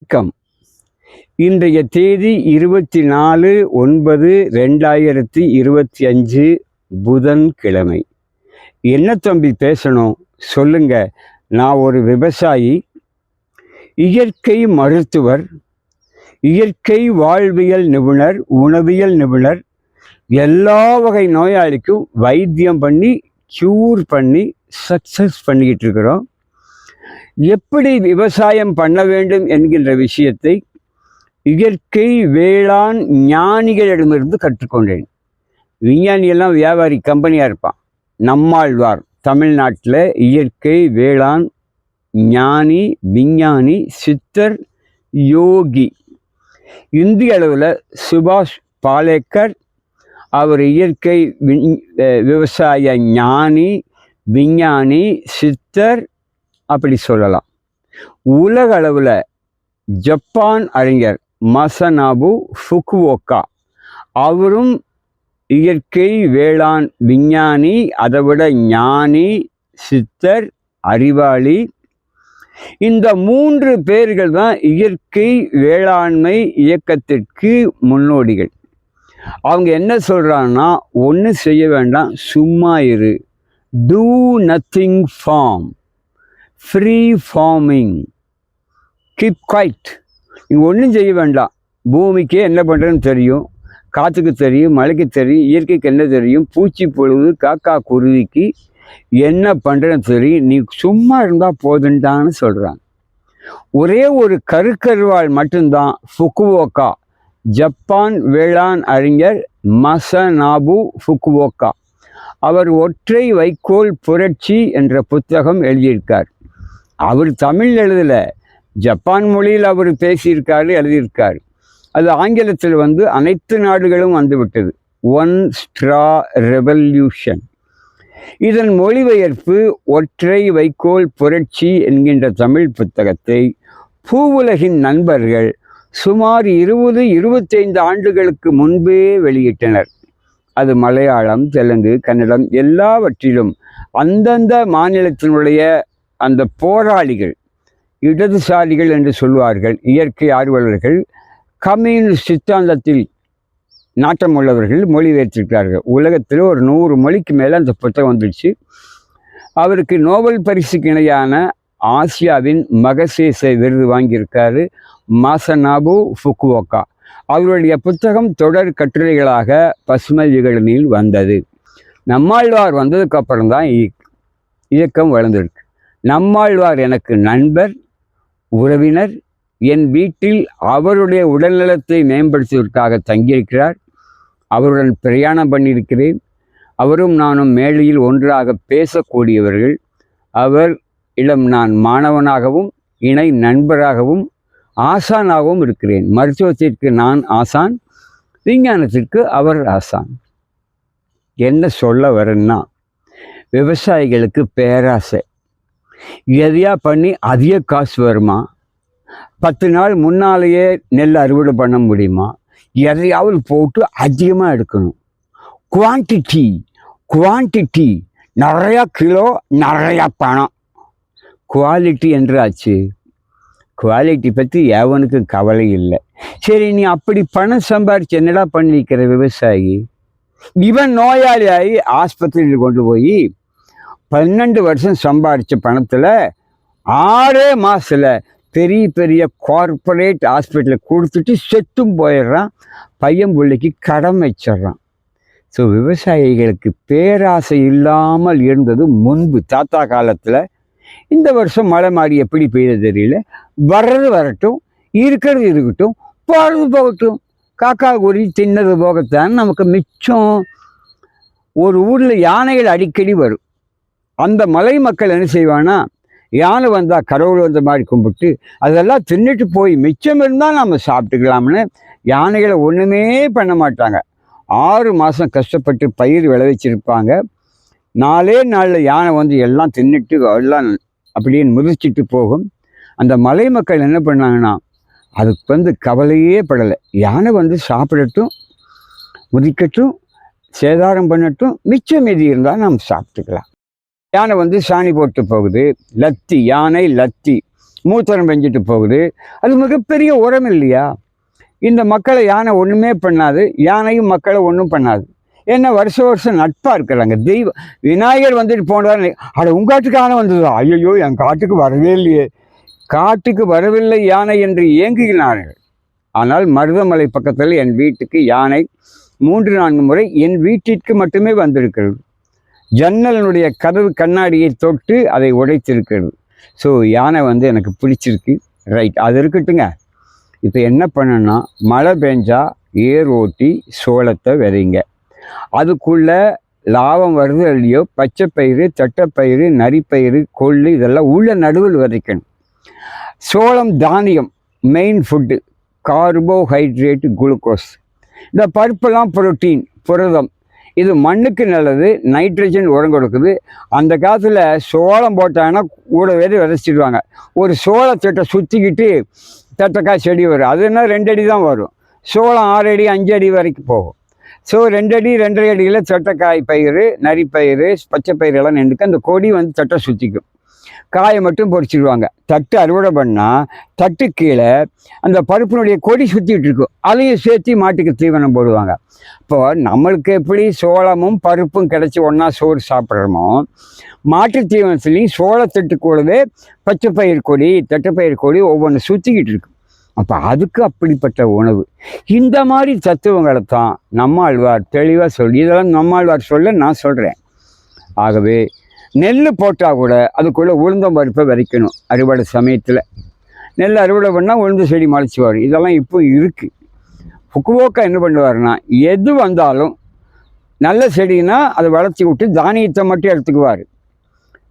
வணக்கம். இன்றைய தேதி 24/9/2025 புதன்கிழமை. என்ன தம்பி பேசணும் சொல்லுங்க. நான் ஒரு விவசாயி, இயற்கை மருத்துவர், இயற்கை வாழ்வியல் நிபுணர், உணவியல் நிபுணர். எல்லா வகை நோயாளிக்கும் வைத்தியம் பண்ணி க்யூர் பண்ணி சக்ஸஸ் பண்ணிக்கிட்டு இருக்கிறோம். எப்படி விவசாயம் பண்ண வேண்டும் என்கின்ற விஷயத்தை இயற்கை வேளாண் ஞானிகளிடமிருந்து கற்றுக்கொண்டேன். விஞ்ஞானியெல்லாம் வியாபாரி கம்பெனியாக இருப்பான். நம்மாழ்வார் தமிழ்நாட்டில் இயற்கை வேளாண் ஞானி, விஞ்ஞானி, சித்தர், யோகி. இந்திய அளவில் சுபாஷ் பாலேக்கர், அவர் இயற்கை விவசாய ஞானி, விஞ்ஞானி, சித்தர், அப்படி சொல்லலாம். உலக அளவில் ஜப்பான் அறிஞர் மசனாபு ஃபுகுவோகா, அவரும் இயற்கை வேளாண் விஞ்ஞானி, அதை விட ஞானி, சித்தர், அறிவாளி. இந்த 3 பேர்கள் தான் இயற்கை வேளாண்மை இயக்கத்திற்கு முன்னோடிகள். அவங்க என்ன சொல்கிறாங்கன்னா, ஒன்றும் செய்ய வேண்டாம், சும்மா இரு, do nothing farm, free farming, keep quiet. நீங்கள் ஒன்றும் செய்ய வேண்டாம். பூமிக்கே என்ன பண்ணுறதுன்னு தெரியும், காற்றுக்கு தெரியும், மழைக்கு தெரியும், இயற்கைக்கு என்ன தெரியும், பூச்சி பொழுது காக்கா குருவிக்கு என்ன பண்ணுறதுன்னு தெரியும். நீ சும்மா இருந்தால் போதுண்டான்னு சொல்கிறாங்க. ஒரே ஒரு கருக்கருவாள் மட்டும்தான் ஃபுகுவோகா, ஜப்பான் வேளாண் அறிஞர் மசனாபு ஃபுகுவோகா. அவர் ஒற்றை வைக்கோல் புரட்சி என்ற புத்தகம் எழுதியிருக்கார். அவர் தமிழ் எழுதலை, ஜப்பான் மொழியில் அவர் பேசியிருக்காரு, எழுதியிருக்காரு. அது ஆங்கிலத்தில் அனைத்து நாடுகளும் வந்துவிட்டது. One straw revolution. இதன் மொழிபெயர்ப்பு ஒற்றை வைக்கோல் புரட்சி என்கின்ற தமிழ் புத்தகத்தை பூவுலகின் நண்பர்கள் சுமார் 20-25 ஆண்டுகளுக்கு முன்பே வெளியிட்டனர். அது மலையாளம், தெலுங்கு, கன்னடம் எல்லாவற்றிலும் அந்தந்த மாநிலத்தினுடைய அந்த போராளிகள், இடதுசாரிகள் என்று சொல்வார்கள், இயற்கை ஆர்வலர்கள், கம்யூனிஸ்ட் சித்தாந்தத்தில் நாட்டம் உள்ளவர்கள் மொழிபெயர்த்திருக்கிறார்கள். உலகத்தில் ஒரு 100 மொழிக்கு மேலே அந்த புத்தகம் வந்துடுச்சு. அவருக்கு நோபல் பரிசுக்கு இணையான ஆசியாவின் மகசேச விருது வாங்கியிருக்காரு மசனாபு ஃபுகுவோகா. அவருடைய புத்தகம் தொடர் கட்டுரைகளாக பசுமை விகடனில் வந்தது. நம்மாழ்வார் வந்ததுக்கப்புறம் தான் இயக்கம் வளர்ந்திருக்கு. நம்மாழ்வார் எனக்கு நண்பர், உறவினர். என் வீட்டில் அவருடைய உடல்நலத்தை மேம்படுத்துவதற்காக தங்கியிருக்கிறார். அவருடன் பிரயாணம் பண்ணியிருக்கிறேன். அவரும் நானும் மேடையில் ஒன்றாக பேசக்கூடியவர்கள். அவர் இடம் நான் மாணவனாகவும் இணை நண்பராகவும் ஆசானாகவும் இருக்கிறேன். மருத்துவத்திற்கு நான் ஆசான், விஞ்ஞானத்திற்கு அவர் ஆசான். என்ன சொல்ல வரேன்னா, விவசாயிகளுக்கு பேராசை. எதையா பண்ணி அதிக காசு வருமா, 10 நாள் முன்னாலேயே நெல் அறுவடை பண்ண முடியுமா, எதையாவது போட்டு அதிகமாக எடுக்கணும். குவான்டிட்டி, நிறையா கிலோ, நிறையா பணம். குவாலிட்டி என்றாச்சு. குவாலிட்டி பற்றி எவனுக்கும் கவலை இல்லை. சரி, நீ அப்படி பணம் சம்பாரிச்சு என்னடா பண்ணிக்கிற விவசாயி? இவன் நோயாளியாகி ஆஸ்பத்திரியில் கொண்டு போய் 12 வருஷம் சம்பாதிச்ச பணத்தில் 6 மாதத்தில் பெரிய பெரிய கார்பரேட் ஹாஸ்பிட்டலில் கொடுத்துட்டு செத்தும் போயிடுறான். பையன் பிள்ளைக்கு கடன் வச்சிட்றான். ஸோ விவசாயிகளுக்கு பேராசை இல்லாமல் இருந்தது முன்பு தாத்தா காலத்தில். இந்த வருஷம் மழை மாறி எப்படி பெய்யுது தெரியல. வர்றது வரட்டும், இருக்கிறது இருக்கட்டும், போகிறது போகட்டும். காக்கா குறி தின்னது போகத்தான் நமக்கு மிச்சம். ஒரு ஊரில் யானைகள் அடிக்கடி வரும். அந்த மலை மக்கள் என்ன செய்வானா, யானை வந்தால் கடவுள் வந்த மாதிரி கும்பிட்டு அதெல்லாம் தின்னுட்டு போய் மிச்சம் இருந்தால் நம்ம சாப்பிட்டுக்கலாம்னு யானைகளை ஒன்றுமே பண்ண மாட்டாங்க. 6 மாதம் கஷ்டப்பட்டு பயிர் விளைவிச்சிருப்பாங்க. 4 நாளில் யானை எல்லாம் தின்னுட்டு எல்லாம் அப்படியே முதிச்சிட்டு போகும். அந்த மலை மக்கள் என்ன பண்ணாங்கன்னா, அதுக்கு கவலையே படலை. யானை சாப்பிடட்டும், முதிக்கட்டும், சேதாரம் பண்ணட்டும், மிச்சம் மீதி இருந்தால் நம்ம சாப்பிட்டுக்கலாம். யானை சாணி போட்டு போகுது. லத்தி, யானை லத்தி. மூத்திரம் பெஞ்சிட்டு போகுது. அது மிகப்பெரிய உரம் இல்லையா? இந்த மக்களை யானை ஒன்றுமே பண்ணாது, யானையும் மக்களை ஒன்றும் பண்ணாது. ஏன்னா வருஷம் நட்பாக இருக்கிறாங்க. விநாயகர் வந்துட்டு போனதார், அட உங்காட்டுக்கு யானை வந்ததா? ஐயோ, என் காட்டுக்கு வரவே இல்லையே. காட்டுக்கு வரவில்லை யானை என்று ஏங்குகிறார்கள். ஆனால் மருதமலை பக்கத்தில் என் வீட்டுக்கு யானை 3-4 முறை என் வீட்டிற்கு மட்டுமே வந்திருக்கிறது. ஜன்னலினுடைய கதவு கண்ணாடியை தொட்டு அதை உடைத்திருக்கிறது. ஸோ யானை எனக்கு பிடிச்சிருக்கு. ரைட், அது இருக்கட்டுங்க. இப்போ என்ன பண்ணணும்னா, மழை பெஞ்சா ஏர் ஓட்டி சோளத்தை விதைங்க. அதுக்குள்ளே லாபம் வருது இல்லையோ, பச்சைப்பயிறு, தட்டைப்பயிறு, நரிப்பயிறு, கொள்ளு இதெல்லாம் உள்ள நடுவில் விதைக்கணும். சோளம் தானியம், மெயின் ஃபுட்டு, கார்போஹைட்ரேட்டு, குளுக்கோஸ். இந்த பருப்பெல்லாம் புரோட்டீன், புரதம். இது மண்ணுக்கு நல்லது, நைட்ரஜன் உரம் கொடுக்குது. அந்த காலத்தில் சோளம் போட்டாங்கன்னா கூட விதைச்சிடுவாங்க. ஒரு சோளத்தட்டை சுற்றிக்கிட்டு தட்டைக்காய் செடி வரும். அது என்ன 2 அடி தான் வரும். சோளம் 6 அடி 5 அடி வரைக்கும் போகும். ஸோ 2 அடி 2.5 அடியில் தட்டைக்காய் பயிறு, நரிப்பயிறு, பச்சைப்பயிறு எல்லாம் நின்றுக்கு அந்த கொடி தட்டை சுற்றிக்கும். காயை மட்டும் பொறிச்சிடுவாங்க. தட்டு அறுவடை பண்ணால் தட்டு கீழே அந்த பருப்பினுடைய கொடி சுற்றிட்டு இருக்கும். அதையும் சேர்த்து மாட்டுக்கு தீவனம் போடுவாங்க. இப்போ நம்மளுக்கு எப்படி சோளமும் பருப்பும் கிடச்சி ஒன்றா சோறு சாப்பிட்றோமோ, மாட்டு தீவனத்துலேயும் சோளத்தட்டு கூடவே பச்சைப்பயிர் கொடி, தட்டைப்பயிர் கொடி ஒவ்வொன்று சுற்றிக்கிட்டு இருக்கு. அப்போ அதுக்கு அப்படிப்பட்ட உணவு. இந்த மாதிரி தத்துவங்களை தான் நம்மாழ்வார் தெளிவாக சொல்லி, இதெல்லாம் நம்மாழ்வார் சொல்ல நான் சொல்கிறேன். ஆகவே நெல் போட்டால் கூட அதுக்குள்ளே உளுந்தம் பருப்பை விதைக்கணும். அறுவடை சமயத்தில் நெல் அறுவடை பண்ணால் உளுந்து செடி முளைச்சி வரும். இதெல்லாம் இப்போ இருக்குது. ஃபுக்குவோக்கா என்ன பண்ணுவார்னா, எது வந்தாலும் நல்ல செடினா அதை வளர்ச்சி விட்டு தானியத்தை மட்டும் எடுத்துக்குவார்,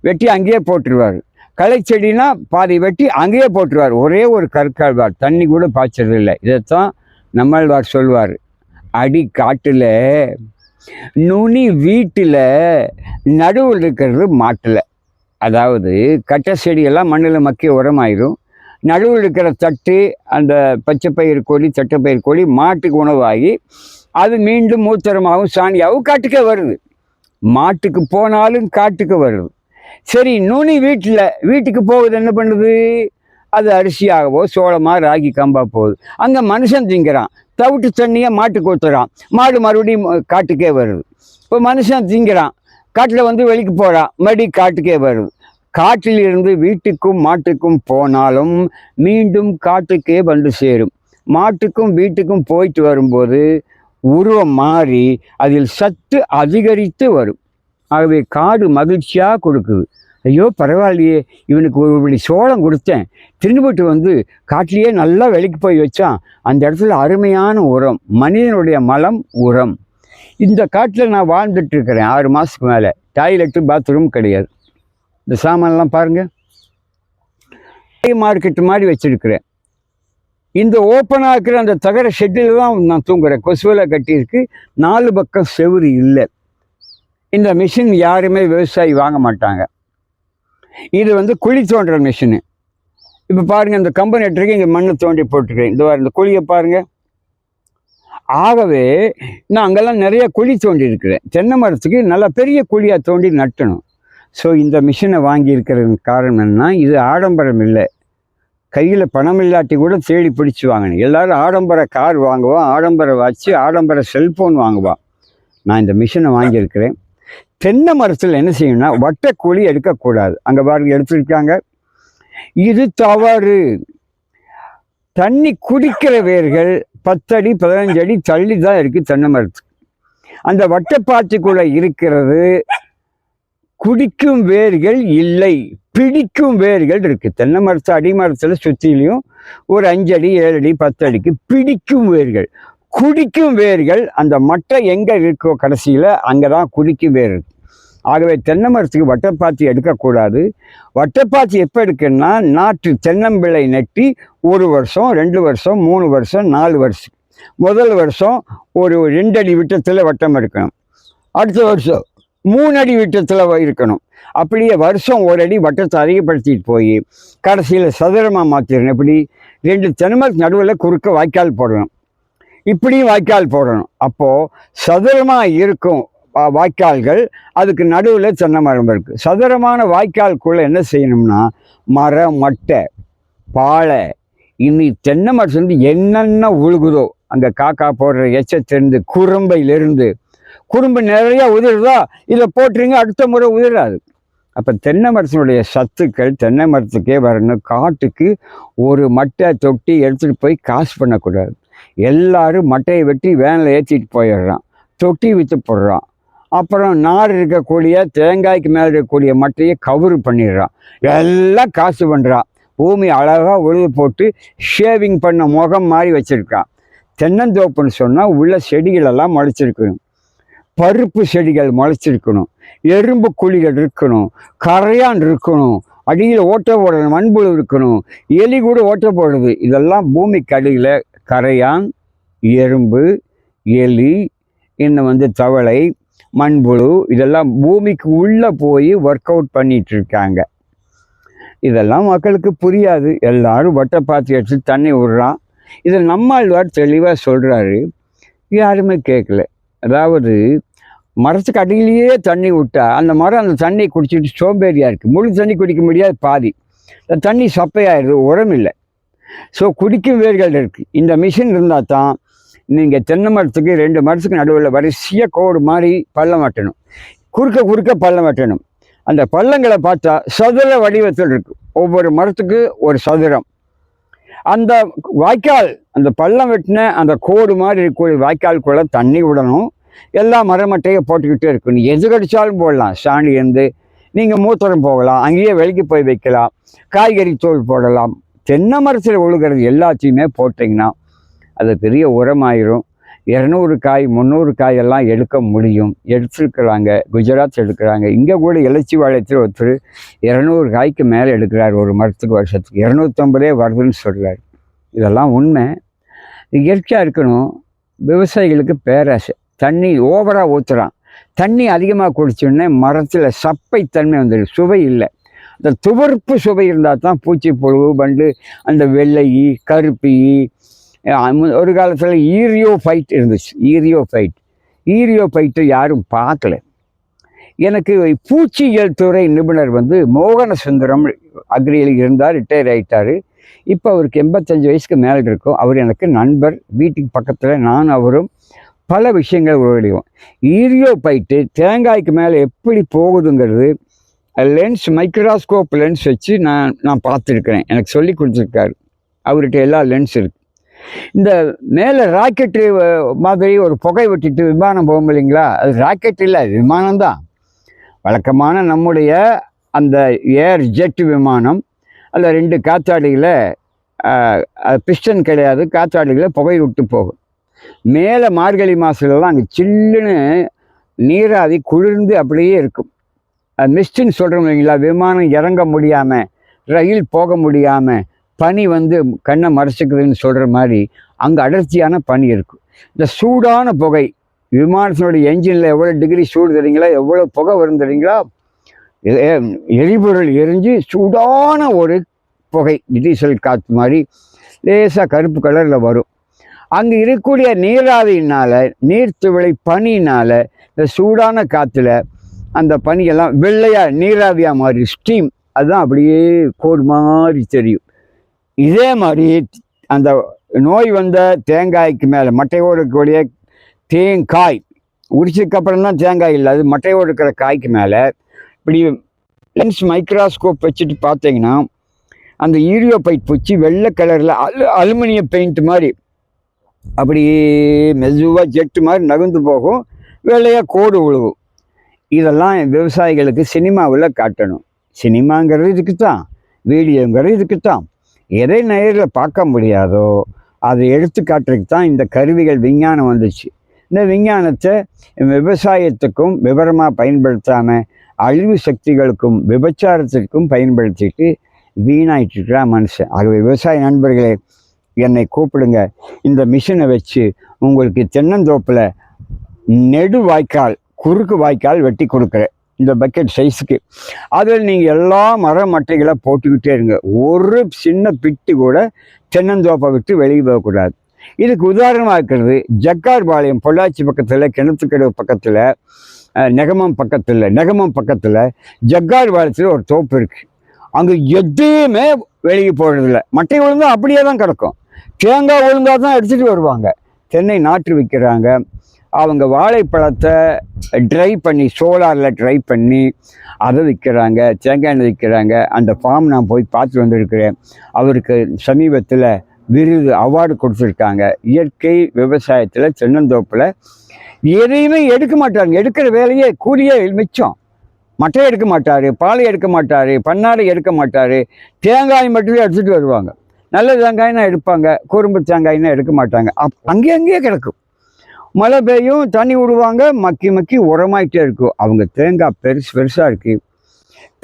வெட்டி அங்கேயே போட்டுருவார். களை செடினா பாதி வெட்டி அங்கேயே போட்டுருவார். ஒரே ஒரு கற்காழ்வார், தண்ணி கூட பாய்ச்சது இல்லை. இதைத்தான் நம்மாழ்வார் சொல்வார், அடி காட்டில் நுனி வீட்டில் நடுவில் இருக்கிறது மாட்டில். அதாவது கட்டை செடியெல்லாம் மண்ணில் மக்கிய உரமாயிரும். நடுவில் இருக்கிற தட்டு, அந்த பச்சைப்பயிர் கொடி, தட்டைப்பயிர் கொடி மாட்டுக்கு உணவாகி அது மீண்டும் மூத்திரமாகவும் சாணியாகவும் காட்டுக்கே வருது. மாட்டுக்கு போனாலும் காட்டுக்கு வருது. சரி, நுனி வீட்டுக்கு போகுது, என்ன பண்ணுது? அது அரிசியாகவோ சோளமாக ராகி கம்பா போகுது. அங்கே மனுஷன் திங்கிறான், தவிட்டு தண்ணியை மாட்டுக்கு ஊற்றுறான், மாடு மறுபடியும் காட்டுக்கே வருது. இப்போ மனுஷன் திங்கிறான், காட்டில் வெளிக்கு போகிறான், மறுபடியும் காட்டுக்கே வருது. காட்டில் இருந்து வீட்டுக்கும் மாட்டுக்கும் போனாலும் மீண்டும் காட்டுக்கே வந்து சேரும். மாட்டுக்கும் வீட்டுக்கும் போயிட்டு வரும்போது உருவம் மாறி அதில் சத்து அதிகரித்து வரும். ஆகவே காடு மகிழ்ச்சியாக கொடுக்குது. ஐயோ பரவாயில்லையே, இவனுக்கு ஒரு படி சோளம் கொடுத்தேன், திரும்பிட்டு காட்டிலேயே நல்லா வெளிக்கு போய் வச்சான். அந்த இடத்துல அருமையான உரம், மனிதனுடைய மலம் உரம். இந்த காட்டில் நான் வாழ்ந்துட்டு இருக்கிறேன் 6 மாதத்துக்கு மேலே. டாய்லெட்டு பாத்ரூம் கிடையாது. இந்த சாமான்லாம் பாருங்கள், மார்க்கெட்டு மாதிரி வச்சுருக்கிறேன். இந்த ஓப்பனாக இருக்கிற அந்த தகர ஷெட்டில் தான் நான் தூங்குறேன். கொசுவில் கட்டியிருக்கு, 4 பக்கம் செவுறு இல்லை. இந்த மிஷின் யாருமே விவசாயி வாங்க மாட்டாங்க. இது குழி தோண்டுற மிஷினு. இப்போ பாருங்கள், இந்த கம்பெனி எடுத்துருக்கு, இங்கே மண்ணை தோண்டி போட்டுருக்கேன். இந்த குழியை பாருங்கள். ஆகவே நான் அங்கெல்லாம் நிறைய குழி தோண்டி இருக்கிறேன். தென்னை மரத்துக்கு நல்லா பெரிய குழியாக தோண்டி நட்டணும். ஸோ இந்த மிஷினை வாங்கியிருக்கிறதுக்கு காரணம் என்னன்னா, இது ஆடம்பரம் இல்லை. கையில் பணம் இல்லாட்டி கூட தேடி பிடிச்சி வாங்கணும். எல்லோரும் ஆடம்பர கார் வாங்குவான், ஆடம்பர வாட்சி, ஆடம்பர செல்ஃபோன் வாங்குவான். நான் இந்த மிஷினை வாங்கியிருக்கிறேன். தென்னை மரத்தில் என்ன செய்யணும்னா, வட்டக்கூலி எடுக்கக்கூடாது. அங்கே பாருங்க எடுத்துருக்காங்க. இது தவறு. தண்ணி குடிக்கிற வேர்கள் 10 அடி 15 அடி தள்ளி தான் இருக்குது தென்னை மரத்துக்கு. அந்த வட்டப்பாத்திக்குள்ளே இருக்கிறது குடிக்கும் வேர்கள் இல்லை, பிடிக்கும் வேர்கள் இருக்குது. தென்னை மரத்து அடிமரத்தில் சுற்றிலையும் ஒரு 5 அடி 7 அடி 10 அடிக்கு பிடிக்கும் வேர்கள். குடிக்கும் வேர்கள் அந்த மட்டை எங்கே இருக்கோ கடைசியில் அங்கே தான் குடிக்கும் வேர் இருக்குது. ஆகவே தென்னை மரத்துக்கு வட்டப்பாத்தி எடுக்கக்கூடாது. வட்டப்பாத்தி எப்போ எடுக்கணும்னா, நாற்று தென்னம்பிள்ளை நட்டி 1 வருஷம் 2 வருஷம் 3 வருஷம் 4 வருஷம். முதல் வருஷம் ஒரு 2 அடி விட்டத்தில் வட்டம் இருக்கணும். அடுத்த வருஷம் 3 அடி விட்டத்தில் இருக்கணும். அப்படியே வருஷம் 1 அடி வட்டத்தை அதிகப்படுத்திட்டு போய் கடைசியில் சதுரமாக மாற்றிடணும். இப்படி 2 தென்னை மரத்து நடுவில் குறுக்க வாய்க்கால் போடணும், இப்படியும் வாய்க்கால் போடணும். அப்போது சதுரமாக இருக்கும் வாய்க்கால்கள், அதுக்கு நடுவில் தென்னை மரம் இருக்குது. சதுரமான வாய்க்காலுக்குள்ளே என்ன செய்யணும்னா, மரம் மட்டை பாலை, இனி தென்னை மரத்துலேருந்து என்னென்ன உழுகுதோ அங்கே காக்கா போடுற எச்சத்திலிருந்து குறும்பையிலிருந்து, குறும்பு நிறையா உதிருதா இதை போட்டுருங்க, அடுத்த முறை உதிராது. அப்போ தென்னை மரத்தினுடைய சத்துக்கள் தென்னை மரத்துக்கே வரணும். காட்டுக்கு ஒரு மட்டை தொட்டி எடுத்துகிட்டு போய் காசு பண்ணக்கூடாது. எல்லாரும் மட்டையை வெட்டி வேனில் ஏற்றிட்டு போயிடுறான், தொட்டி விற்று போடுறான். அப்புறம் நார் இருக்கக்கூடிய தேங்காய்க்கு மேலே இருக்கக்கூடிய மட்டையை கவுரு பண்ணிடுறான், எல்லாம் காசு பண்ணுறான். பூமி அழகாக உழுது போட்டு ஷேவிங் பண்ண முகம் மாதிரி வச்சுருக்கான். தென்னந்தோப்புன்னு சொன்னால் உள்ள செடிகளெல்லாம் முளைச்சிருக்கணும், பருப்பு செடிகள் முளைச்சிருக்கணும், எறும்பு குழிகள் இருக்கணும், கரையான் இருக்கணும், அடியில் ஓட்ட போடணும், மண்புழு இருக்கணும், எலி கூட ஓட்ட போடுது. இதெல்லாம் பூமிக்கு அடியில் கரையான், எறும்பு, எலி, இன்னும் தவளை, மண்புழு, இதெல்லாம் பூமிக்கு உள்ளே போய் ஒர்க் அவுட் பண்ணிட்டு இருக்காங்க. இதெல்லாம் மக்களுக்கு புரியாது. எல்லாரும் வட்டை பாத்தி எடுத்து தண்ணி விடுறான். இதை நம்மாழ்வார் தெளிவாக சொல்கிறாரு, யாருமே கேட்கல. அதாவது மரத்துக்கு அடியிலேயே தண்ணி விட்டா அந்த மரம் அந்த தண்ணியை குடிச்சிட்டு சோம்பேறியாக இருக்குது. முழு தண்ணி குடிக்க முடியாது, பாதி தண்ணி சப்பையாயிடுது, உரம் இல்லை. ஸோ குடிக்கும் வேர்கள் இருக்குது. இந்த மிஷின் இருந்தால் தான் நீங்கள் தென்னை மரத்துக்கு 2 மரத்துக்கு நடுவில் வரிசையாக கோடு மாதிரி பள்ளம் வெட்டணும், குறுக்க குறுக்க பள்ளம் வெட்டணும். அந்த பள்ளங்களை பார்த்தா சதுர வடிவத்தில் இருக்குது, ஒவ்வொரு மரத்துக்கு ஒரு சதுரம். அந்த வாய்க்கால், அந்த பள்ளம் வெட்டின அந்த கோடு மாதிரி இருக்கக்கூடிய வாய்க்காலுக்குள்ளே தண்ணி விடணும். எல்லா மரமட்டையை போட்டுக்கிட்டே இருக்கணும். எது கடிச்சாலும் போடலாம், சாணி இருந்து நீங்கள் மூத்திரம் போகலாம், அங்கேயே வெளிக்கு போய் வைக்கலாம், காய்கறி தோல் போடலாம். தென்னை மரத்தில் ஒழுகிறது எல்லாத்தையுமே போட்டிங்கன்னா அது பெரிய உரமாயிரும். 200 காய் 300 காயெல்லாம் எடுக்க முடியும். எடுத்துருக்குறாங்க, குஜராத் எடுக்கிறாங்க. இங்கே கூட இலச்சி வாழையத்தில் ஒருத்தர் 200 காய்க்கு மேலே எடுக்கிறார் ஒரு மரத்துக்கு, வருஷத்துக்கு 250 வருதுன்னு சொல்கிறார். இதெல்லாம் உண்மை. இயற்கையாக இருக்கணும். விவசாயிகளுக்கு பேராசை, தண்ணி ஓவராக ஊற்றுறான். தண்ணி அதிகமாக குடிச்சோடனே மரத்தில் சப்பைத்தன்மை வந்துடும், சுவை இல்லை. அந்த துவர்ப்பு சுவை இருந்தால் தான் பூச்சி புழு பண்டு, அந்த வெள்ளை ஈ, கருப்பு ஈ, ஒரு காலத்தில் ஈரியோஃபைட் இருந்துச்சு. ஈரியோஃபைட்டு யாரும் பார்க்கல. எனக்கு பூச்சியியல் துறை நிபுணர் மோகன சுந்தரம் அக்ரியில் இருந்தார், ரிட்டையர் ஆகிட்டார். இப்போ அவருக்கு 85 வயசுக்கு மேலே இருக்கும். அவர் எனக்கு நண்பர், வீட்டுக்கு பக்கத்தில் நான் அவரும் பல விஷயங்கள் உருவடிவோம். ஈரியோஃபைட்டு தேங்காய்க்கு மேலே எப்படி போகுதுங்கிறது லென்ஸ், மைக்ரோஸ்கோப் லென்ஸ் வச்சு நான் பார்த்துருக்கிறேன். எனக்கு சொல்லி கொடுத்துருக்காரு. அவர்கிட்ட எல்லா லென்ஸ் இருக்குது. இந்த மேலே ராக்கெட்டு மாதிரி ஒரு புகை விட்டுட்டு விமானம் போகும் இல்லைங்களா, அது ராக்கெட் இல்லை, அது விமானம்தான். வழக்கமான நம்முடைய அந்த ஏர் ஜெட் விமானம், அதில் 2 காற்றாடிகளை, பிஸ்டன் கிடையாது, காற்றாடிகளை புகை விட்டு போகும். மேலே மார்கழி மாதத்துலலாம் அங்கே சில்லுன்னு நீராவி குளிர்ந்து அப்படியே இருக்கும். மிஸ்டின்னு சொல்கிறோம் இல்லைங்களா, விமானம் இறங்க முடியாமல், ரயில் போக முடியாமல், பனி கண்ணை மறைச்சிக்குதுன்னு சொல்கிற மாதிரி அங்கே அடர்த்தியான பனி இருக்கும். இந்த சூடான புகை, விமானத்தினுடைய என்ஜினில் எவ்வளோ டிகிரி சூடு தெரியுங்களா, எவ்வளோ புகை வரும் தெரியுங்களா, எரிபொருள் எரிஞ்சு சூடான ஒரு புகை, டீசல் காற்று மாதிரி லேசாக கருப்பு கலரில் வரும். அங்கே இருக்கக்கூடிய நீராவியினால், நீர்த்துவிளை பனியினால், இந்த சூடான காற்றுல அந்த பனியெல்லாம் வெள்ளையாக நீராவியாக மாதிரி ஸ்டீம், அதுதான் அப்படியே கோடு மாதிரி தெரியும். இதே மாதிரி அந்த நோய் வந்த தேங்காய்க்கு மேலே, மட்டையோடு இருக்கக்கூடிய தேங்காய் உரிச்சதுக்கப்புறம் தான் தேங்காய் இல்லை, அது மட்டையோடு இருக்கிற காய்க்கு மேலே இப்படி லென்ஸ் மைக்ரோஸ்கோப் வச்சுட்டு பார்த்தீங்கன்னா அந்த ஈரியோஃபைட் பூச்சி வெள்ளை கலரில் அலுமினிய பெயிண்ட் மாதிரி அப்படியே மெதுவாக ஜெட்டு மாதிரி நகர்ந்து போகும், வெள்ளையாக கோடு விழுகும். இதெல்லாம் விவசாயிகளுக்கு சினிமாவில் காட்டணும். சினிமாங்கிறது இதுக்கு தான், வீடியோங்கிறது இதுக்கு தான். எதை நேரில் பார்க்க முடியாதோ அதை எடுத்து காட்டுறதுக்கு தான் இந்த கருவிகள், விஞ்ஞானம் வந்துச்சு. இந்த விஞ்ஞானத்தை விவசாயத்துக்கும் விவரமாக பயன்படுத்தாமல் அழிவு சக்திகளுக்கும் விபச்சாரத்திற்கும் பயன்படுத்திட்டு வீணாயிட்டுருக்கிறா மனுஷன். ஆகவே விவசாய நண்பர்களே, என்னை கூப்பிடுங்க. இந்த மிஷினை வச்சு உங்களுக்கு தென்னந்தோப்பில் நெடு வாய்க்கால், குறுக்கு வாய்க்கால் வெட்டி கொடுக்குறேன், இந்த பக்கெட் சைஸுக்கு. அதில் நீங்கள் எல்லா மர மட்டைகளை போட்டுக்கிட்டே இருங்க. ஒரு சின்ன பிட்டு கூட தென்னந்தோப்பை விட்டு வெளியே போகக்கூடாது. இதுக்கு உதாரணமாக இருக்கிறது ஜக்கார்பாளையம், பொள்ளாச்சி பக்கத்தில், கிணத்துக்கடவு பக்கத்தில், நெகமம் பக்கத்தில் ஜக்கார்பாளையத்தில் ஒரு தோப்பு இருக்குது. அங்கே எதுவுமே வெளியே போடுறதில்ல. மட்டை உளுந்தா அப்படியே தான் கிடக்கும். தேங்காய் உளுந்தா தான் எடுத்துகிட்டு வருவாங்க. தென்னை நாற்று விற்கிறாங்க. அவங்க வாழைப்பழத்தை ட்ரை பண்ணி சோலாரில் ட்ரை பண்ணி அதை விற்கிறாங்க. தேங்காய் எண்ணெய் விற்கிறாங்க. அந்த ஃபார்ம் நான் போய் பார்த்து வந்திருக்கிறேன். அவருக்கு சமீபத்தில் விருது அவார்டு கொடுத்துருக்காங்க. இயற்கை விவசாயத்தில் தென்னந்தோப்பில் எதையுமே எடுக்க மாட்டாங்க. எடுக்கிற வேலையே கூலியே மிச்சம். மட்டை எடுக்க மாட்டார், பாலை எடுக்க மாட்டார், பன்னாடை எடுக்க மாட்டார். தேங்காய் மட்டுமே எடுத்துகிட்டு வருவாங்க. நல்ல தேங்காய்னா எடுப்பாங்க, குறும்பு தேங்காய்னா எடுக்க மாட்டாங்க. அங்கேயே கிடக்கும். மழை பெய்யும், தண்ணி விடுவாங்க, மக்கி மக்கி உரமாயிட்டே இருக்கும். அவங்க தேங்காய் பெருசாக இருக்குது.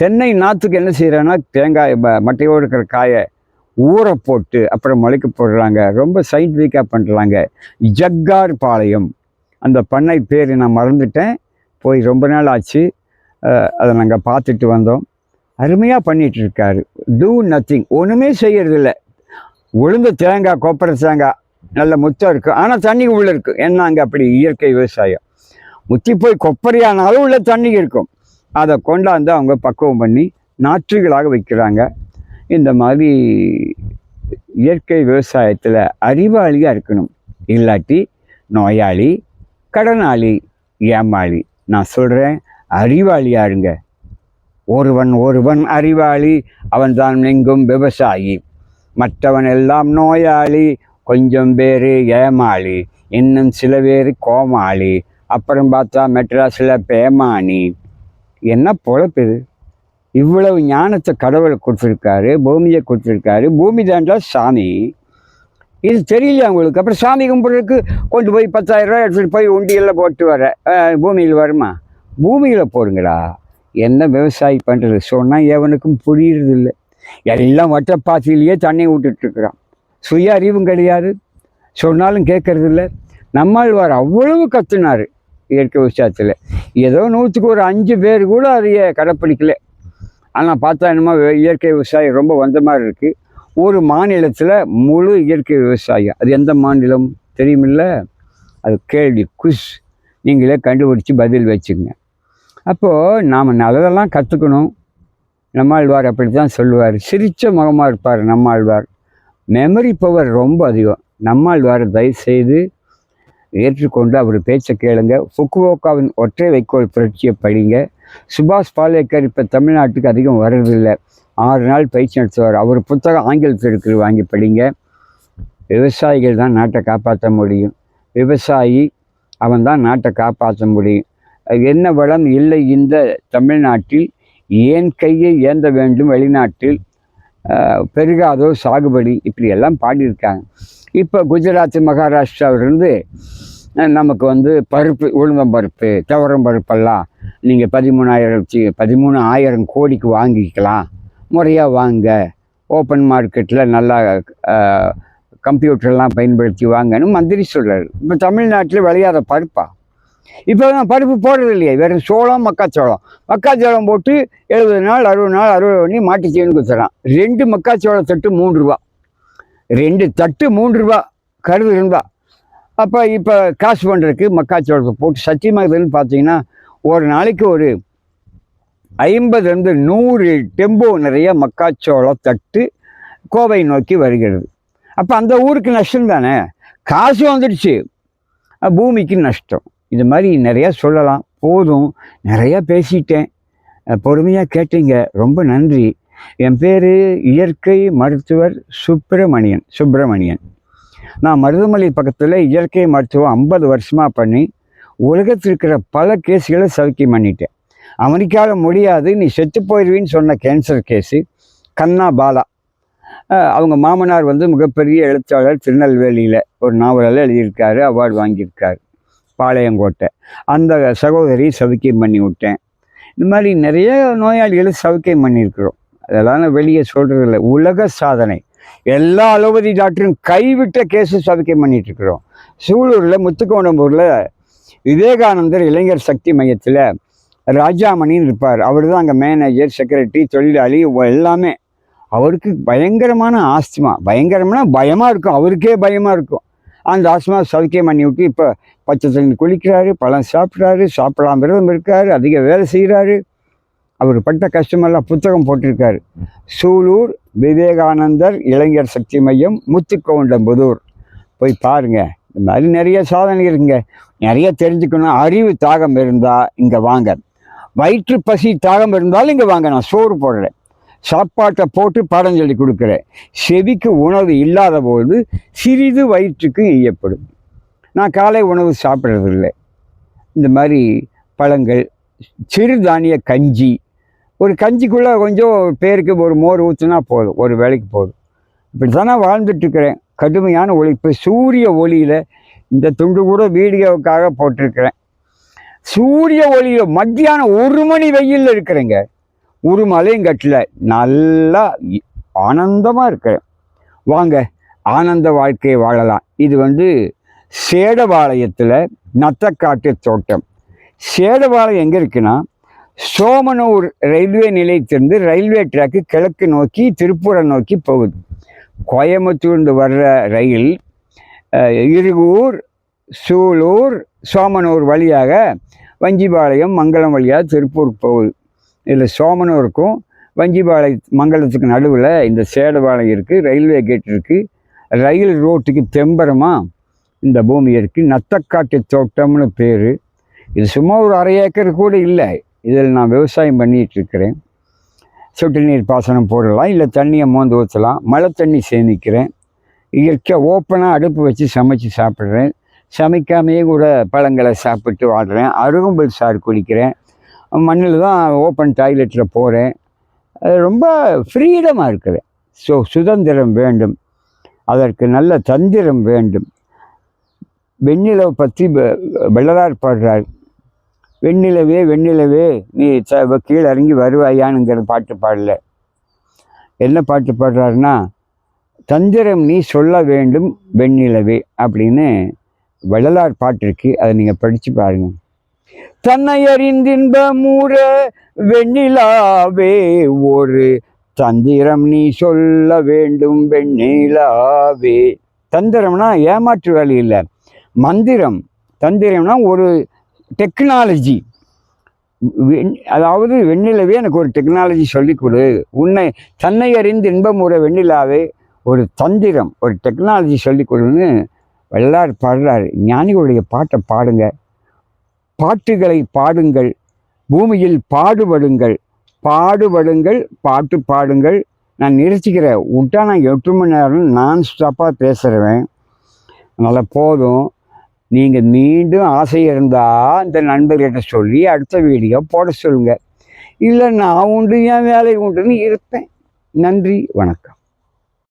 தென்னை நாற்றுக்கு என்ன செய்கிறாங்கன்னா, தேங்காய் மட்டையோடு இருக்கிற காயை ஊற போட்டு அப்புறம் முளைக்க போடுறாங்க. ரொம்ப சயின்டிஃபிக்காக பண்ணுறாங்க. ஜக்கார் பாளையம் அந்த பண்ணை பேர் நான் மறந்துட்டேன். போய் ரொம்ப நாள் ஆச்சு. அதை நாங்கள் பார்த்துட்டு வந்தோம். அருமையாக பண்ணிகிட்ருக்காரு. டூ நத்திங், ஒன்றுமே செய்யறதில்ல. உளுந்த தேங்காய், கொப்பரை தேங்காய் நல்ல முத்தம் இருக்குது, ஆனால் தண்ணி உள்ளே இருக்குது. ஏன்னா அங்கே அப்படி இயற்கை விவசாயம். முத்தி போய் கொப்பரையானாலும் உள்ள தண்ணி இருக்கும். அதை கொண்டாந்து அவங்க பக்குவம் பண்ணி நாற்றுகளாக வைக்கிறாங்க. இந்த மாதிரி இயற்கை விவசாயத்தில் அறிவாளியாக இருக்கணும். இல்லாட்டி நோயாளி, கடனாளி, ஏமாளி. நான் சொல்கிறேன், அறிவாளியாக இருங்க. ஒருவன் அறிவாளி, அவன் தான் எங்கும் விவசாயி. மற்றவன் எல்லாம் நோயாளி, கொஞ்சம் பேர் ஏமாளி, இன்னும் சில பேர் கோமாளி, அப்புறம் பார்த்தா மெட்ராஸில் பேமானி. என்ன பொழப்பு இது? இவ்வளவு ஞானத்தை கடவுளை கொடுத்துருக்காரு, பூமியை கொடுத்துருக்காரு. பூமி தாண்டா சாமி. இது தெரியல அவங்களுக்கு. அப்புறம் சாமி கும்பிட்றதுக்கு கொண்டு போய் 10,000 ரூபா எடுத்துகிட்டு போய் உண்டியலில் போட்டு வர பூமியில் வருமா? பூமியில் போடுங்கடா. என்ன விவசாயி பண்ணுறது சொன்னால் எவனுக்கும் புரியுறதில்லை. எல்லாம் வட்டப்பாத்திலேயே தண்ணி விட்டுட்ருக்குறான். சுய அறிவும் கிடையாது, சொன்னாலும் கேட்கறதில்ல. நம்மாழ்வார் அவ்வளவு கத்துனார் இயற்கை விவசாயத்தில். ஏதோ 100க்கு ஒரு 5 பேர் கூட அதைய கடைப்பிடிக்கல. ஆனால் பார்த்தா என்னமோ இயற்கை விவசாயம் ரொம்ப வந்த மாதிரி இருக்குது. ஒரு மாநிலத்தில் முழு இயற்கை விவசாயம். அது எந்த மாநிலம் தெரியுமில்ல? அது கேள்வி குஷ். நீங்களே கண்டுபிடிச்சி பதில் வச்சுங்க. அப்போது நாம் நல்லதெல்லாம் கற்றுக்கணும். நம்மாழ்வார் அப்படி தான் சொல்லுவார். சிரித்த முகமாக இருப்பார் நம்மாழ்வார். மெமரி பவர் ரொம்ப அதிகம். நம்மாழ்வார் தயவுசெய்து ஏற்றுக்கொண்டு அவர் பேச்சை கேளுங்க. ஃபுக்குவோக்காவின் ஒற்றை வைக்கோல் புரட்சியை படிங்க. சுபாஷ் பாலேக்கர் இப்போ தமிழ்நாட்டுக்கு அதிகம் வர்றதில்லை. 6 நாள் பயிற்சி நடத்துவார். அவர் புத்தகம் ஆங்கிலத்தில் இருக்குது, வாங்கி படிங்க. விவசாயிகள் தான் நாட்டை காப்பாற்ற முடியும். விவசாயி அவன் தான் நாட்டை காப்பாற்ற முடியும். என்ன வளம் இல்லை இந்த தமிழ்நாட்டில், ஏன் கையை ஏந்த வேண்டும் வெளிநாட்டில், பெருகாதோ சாகுபடி, இப்படி எல்லாம் பாடியிருக்காங்க. இப்போ குஜராத் மகாராஷ்டிராவிலிருந்து நமக்கு பருப்பு, உளுந்தம் பருப்பு, துவரம் பருப்பெல்லாம் நீங்கள் 13,000 கோடிக்கு வாங்கிக்கலாம். முறையாக வாங்க. ஓப்பன் மார்க்கெட்டில் நல்லா கம்ப்யூட்டர்லாம் பயன்படுத்தி வாங்கன்னு மந்திரி சொல்கிறார். இப்போ தமிழ்நாட்டில் விளையாத பருப்பா? இப்போ தான் பருப்பு போடுறது இல்லையே. வேறு சோளம், மக்காச்சோளம் போட்டு 70 நாள் 60 நாள் 60 பண்ணி மாட்டு தீவனம் கொடுத்துட்றான். 2 மக்காச்சோள தட்டு 3 ரூபா. 2 தட்டு 3 ரூபா, கருது இருந்தா. அப்போ இப்போ காசு பண்ணுறதுக்கு மக்காச்சோளத்தை போட்டு சத்தியமாகுதுன்னு பார்த்தீங்கன்னா ஒரு நாளைக்கு ஒரு 50-100 டெம்போ நிறைய மக்காச்சோள தட்டு கோவை நோக்கி வருகிறது. அப்போ அந்த ஊருக்கு நஷ்டம் தானே. காசு வந்துடுச்சு, பூமிக்கு நஷ்டம். இது மாதிரி நிறையா சொல்லலாம். போதும், நிறையா பேசிட்டேன். பொறுமையாக கேட்டீங்க, ரொம்ப நன்றி. என் பேர் இயற்கை மருத்துவர் சுப்பிரமணியன். நான் மருதமலை பக்கத்தில் இயற்கை மருத்துவம் 50 வருஷமாக பண்ணி உலகத்தில் இருக்கிற பல கேஸுகளை சவுக்கியம் பண்ணிட்டேன். அமெரிக்காவில் முடியாது, நீ செத்து போயிடுவின்னு சொன்ன கேன்சர் கேஸு கண்ணா பாலா. அவங்க மாமனார் மிகப்பெரிய எழுத்தாளர், திருநெல்வேலியில் ஒரு நாவலெல்லாம் எழுதியிருக்காரு, அவார்டு வாங்கியிருக்காரு, பாளையங்கோட்டை. அந்த சகோதரி சவுக்கியம் பண்ணி விட்டேன். இந்த மாதிரி நிறைய நோயாளிகளை சவுக்கியம் பண்ணியிருக்கிறோம். அதெல்லாம் வெளியே சொல்கிறதில்ல. உலக சாதனை. எல்லா அலோபதி டாக்டரும் கைவிட்ட கேஸு சவுக்கியம் பண்ணிகிட்ருக்குறோம். சூலூரில் முத்துக்கோணம்பூரில் விவேகானந்தர் இளைஞர் சக்தி மையத்தில் ராஜாமணின்னு இருப்பார். அவர் தான் அங்கே மேனேஜர், செக்ரட்டரி, தொழிலாளி எல்லாமே. அவருக்கு பயங்கரமான ஆஸ்துமா. பயங்கரமான பயமாக இருக்கும், அவருக்கே பயமாக இருக்கும். அந்த ஆஸ்துமா சவுக்கியம் பண்ணி விட்டு இப்போ பச்சை தண்ணி குளிக்கிறாரு, பழம் சாப்பிட்றாரு, சாப்பிடாம விரதம் இருக்காரு, அதிக வேலை செய்கிறாரு. அவர் பட்ட கஷ்டமெல்லாம் புத்தகம் போட்டிருக்காரு. சூலூர் விவேகானந்தர் இளைஞர் சக்தி மையம், முத்துக்கவுண்டம்புதூர் போய் பாருங்கள். இந்த மாதிரி நிறைய சாதனை இருக்குங்க. நிறைய தெரிஞ்சுக்கணும். அறிவு தாகம் இருந்தால் இங்கே வாங்க. வயிற்று பசி தாகம் இருந்தாலும் இங்கே வாங்க. நான் சோறு போடுறேன், சாப்பாட்டை போட்டு பாடம் சொல்லி கொடுக்குறேன். செவிக்கு உணவு இல்லாத போது சிறிது வயிற்றுக்கு ஈயப்படும். நான் காலை உணவு சாப்பிட்றதில்லை. இந்த மாதிரி பழங்கள், சிறுதானிய கஞ்சி, ஒரு கஞ்சிக்குள்ளே கொஞ்சம் பேருக்கு ஒரு மோர் ஊற்றுனா போதும், ஒரு வேலைக்கு போதும். இப்படி தானே வாழ்ந்துட்டுருக்கிறேன். கடுமையான உழைப்பு. சூரிய ஒளியில் இந்த துண்டு கூட வீடியோவுக்காக போட்டிருக்கிறேன். சூரிய ஒளியில் மத்தியானம் 1 மணி வெயிலில் இருக்கிறேங்க. ஒரு மலையங்கட்டில் நல்லா ஆனந்தமாக இருக்கிறேன். வாங்க, ஆனந்த வாழ்க்கையை வாழலாம். இது சேடபாளையத்தில் நத்தக்காட்டு தோட்டம். சேடபாளையம் எங்கே இருக்குன்னா, சோமனூர் ரயில்வே நிலையத்திலிருந்து ரயில்வே ட்ராக்கு கிழக்கு நோக்கி திருப்பூரை நோக்கி போகுது. கோயம்புத்தூர்ந்து வர்ற ரயில் இருகூர், சூலூர், சோமனூர் வழியாக வஞ்சிபாளையம், மங்களம் வழியாக திருப்பூருக்கு போகுது. இதில் சோமனூருக்கும் மங்களத்துக்கு நடுவில் இந்த சேடபாளையம் இருக்குது. ரயில்வே கேட் இருக்குது. ரயில் ரோட்டுக்கு தெம்பரமாக இந்த பூமி இருக்குது. நத்தக்காட்டு தோட்டம்னு பேர். இது சும்மா ஒரு 1/2 ஏக்கர் கூட இல்லை. இதில் நான் விவசாயம் பண்ணிகிட்ருக்கிறேன். சொட்டு நீர் பாசனம் போடலாம், இல்லை தண்ணியை மோந்து ஊற்றலாம். மழை தண்ணி சேமிக்கிறேன். இயற்கையாக ஓப்பனாக அடுப்பு வச்சு சமைச்சு சாப்பிட்றேன். சமைக்காமையே கூட பழங்களை சாப்பிட்டு வாடுறேன். அருகம்புல் சாறு குடிக்கிறேன். மண்ணில் தான் ஓப்பன் டாய்லெட்டில் போகிறேன். ரொம்ப ஃப்ரீடமாக இருக்கிறேன். சுதந்திரம் வேண்டும், அதற்கு நல்ல தந்திரம் வேண்டும். வெண்ணிலவை பற்றி வள்ளலார் பாடுறார். வெண்ணிலவே வெண்ணிலவே நீ கீழே இறங்கி வருவாயானுங்கிற பாட்டு பாடல. என்ன பாட்டு பாடுறாருன்னா, தந்திரம் நீ சொல்ல வேண்டும் வெண்ணிலவே அப்படின்னு வள்ளலார் பாட்டு இருக்குது. அதை நீங்கள் படித்து பாருங்கள். தன்னை அறிந்தின்பமுற வெண்ணிலாவே ஒரு தந்திரம் நீ சொல்ல வேண்டும் வெண்ணிலாவே. தந்திரம்னா ஏமாற்று வேலை இல்லை, மந்திரம். தந்திரம்னா ஒரு டெக்னாலஜி. அதாவது வெண்ணிலவே எனக்கு ஒரு டெக்னாலஜி சொல்லிக் கொடு. தன்னை அறிந்து இன்பமுற வெண்ணிலாவே ஒரு தந்திரம், ஒரு டெக்னாலஜி சொல்லிக் கொடுன்னு வள்ளலார் பாடுறாரு. ஞானிகளுடைய பாட்டை பாடுங்க, பாட்டுகளை பாடுங்கள், பூமியில் பாடுபடுங்கள், பாட்டு பாடுங்கள். நான் நிறுத்திக்கிறேன். விட்டா நான் 8 மணி நேரம் நான் ஸ்டாப்பாக பேசுகிறேன். அதனால் போதும். நீங்கள் மீண்டும் ஆசை இருந்தால் இந்த நண்பர்கிட்ட சொல்லி அடுத்த வீடியோ போட சொல்லுங்கள். இல்லை நான் உண்டு, என் வேலை உண்டுன்னு இருப்பேன். நன்றி, வணக்கம்.